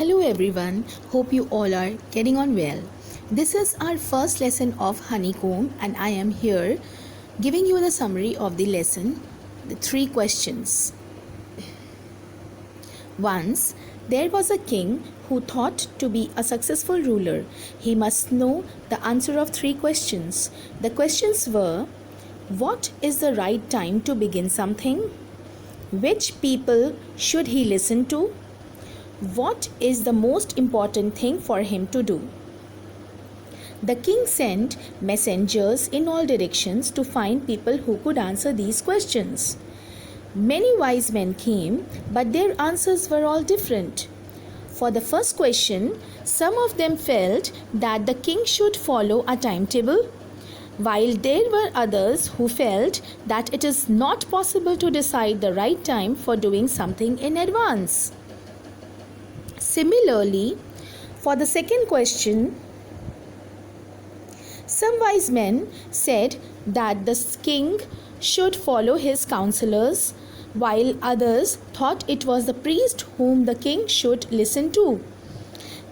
Hello everyone, hope you all are getting on well. This is our first lesson of Honeycomb and I am here giving you the summary of the lesson, the three questions. Once there was a king who thought to be a successful ruler, he must know the answer of three questions. The questions were, what is the right time to begin something? Which people should he listen to? What is the most important thing for him to do? The king sent messengers in all directions to find people who could answer these questions. Many wise men came, but their answers were all different. For the first question, some of them felt that the king should follow a timetable, while there were others who felt that it is not possible to decide the right time for doing something in advance. Similarly, for the second question, some wise men said that the king should follow his counselors, while others thought it was the priest whom the king should listen to.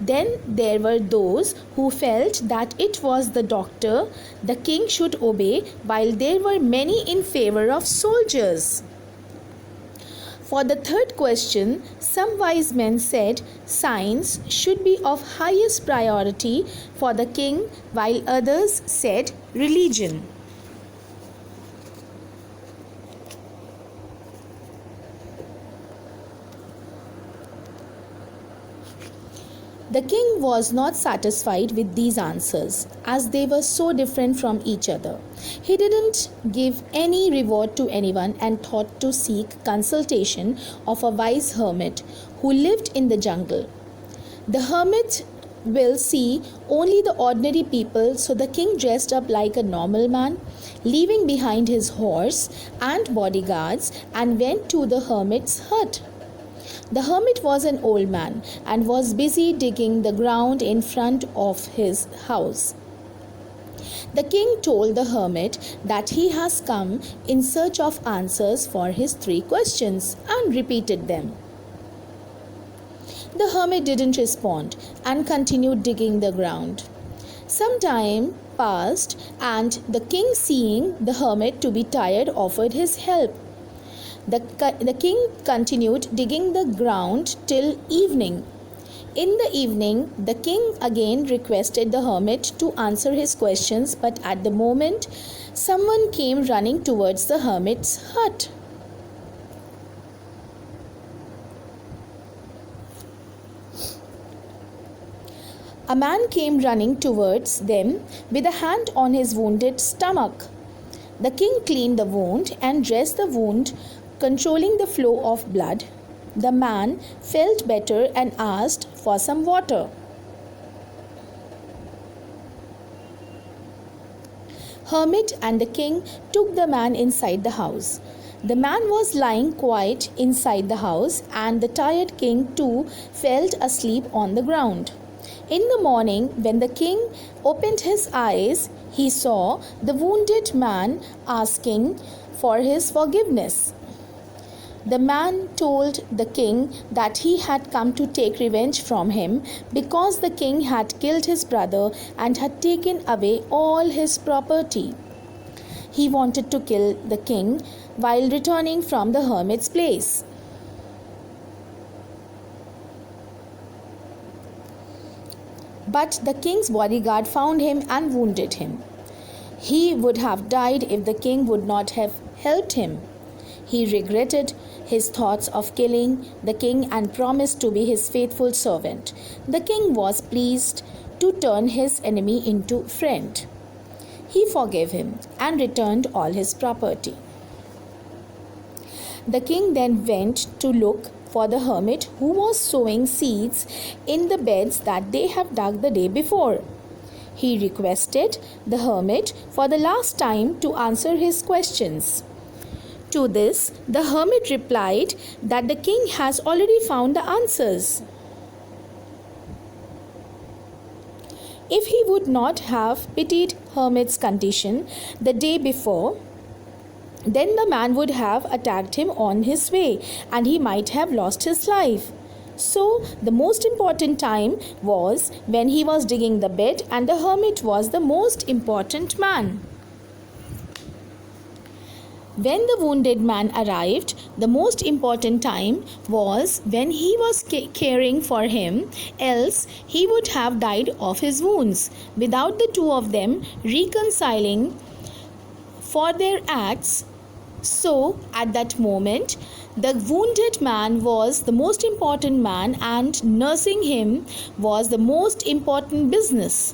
Then there were those who felt that it was the doctor the king should obey, while there were many in favor of soldiers. For the third question, some wise men said science should be of highest priority for the king, while others said religion. The king was not satisfied with these answers, as they were so different from each other. He didn't give any reward to anyone and thought to seek consultation of a wise hermit who lived in the jungle. The hermit will see only the ordinary people, so the king dressed up like a normal man, leaving behind his horse and bodyguards, and went to the hermit's hut. The hermit was an old man and was busy digging the ground in front of his house. The king told the hermit that he has come in search of answers for his three questions and repeated them. The hermit didn't respond and continued digging the ground. Some time passed and the king, seeing the hermit to be tired, offered his help. The king continued digging the ground till evening. In the evening, the king again requested the hermit to answer his questions, but at the moment, someone came running towards the hermit's hut. A man came running towards them with a hand on his wounded stomach. The king cleaned the wound and dressed the wound, controlling the flow of blood. The man felt better and asked for some water. Hermit and the king took the man inside the house. The man was lying quiet inside the house, and the tired king too fell asleep on the ground. In the morning, when the king opened his eyes, he saw the wounded man asking for his forgiveness. The man told the king that he had come to take revenge from him because the king had killed his brother and had taken away all his property. He wanted to kill the king while returning from the hermit's place. But the king's bodyguard found him and wounded him. He would have died if the king would not have helped him. He regretted his thoughts of killing the king and promised to be his faithful servant. The king was pleased to turn his enemy into friend. He forgave him and returned all his property. The king then went to look for the hermit who was sowing seeds in the beds that they had dug the day before. He requested the hermit for the last time to answer his questions. To this, the hermit replied that the king has already found the answers. If he would not have pitied hermit's condition the day before, then the man would have attacked him on his way and he might have lost his life. So, the most important time was when he was digging the bed, and the hermit was the most important man. When the wounded man arrived, the most important time was when he was caring for him, else he would have died of his wounds. Without the two of them reconciling for their acts, so at that moment, the wounded man was the most important man, and nursing him was the most important business.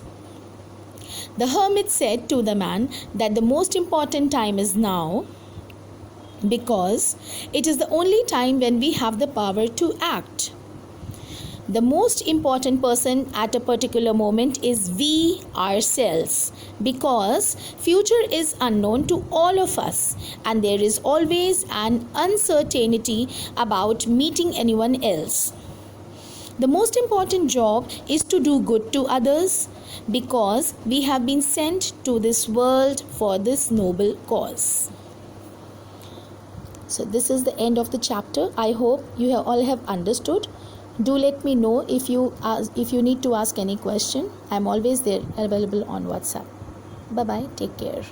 The hermit said to the man that the most important time is now, because it is the only time when we have the power to act. The most important person at a particular moment is we ourselves, because future is unknown to all of us, and there is always an uncertainty about meeting anyone else. The most important job is to do good to others, because we have been sent to this world for this noble cause. So this is the end of the chapter. I hope you all have understood. Do let me know if you need to ask any question. I'm always there, available on WhatsApp. Bye bye. Take care.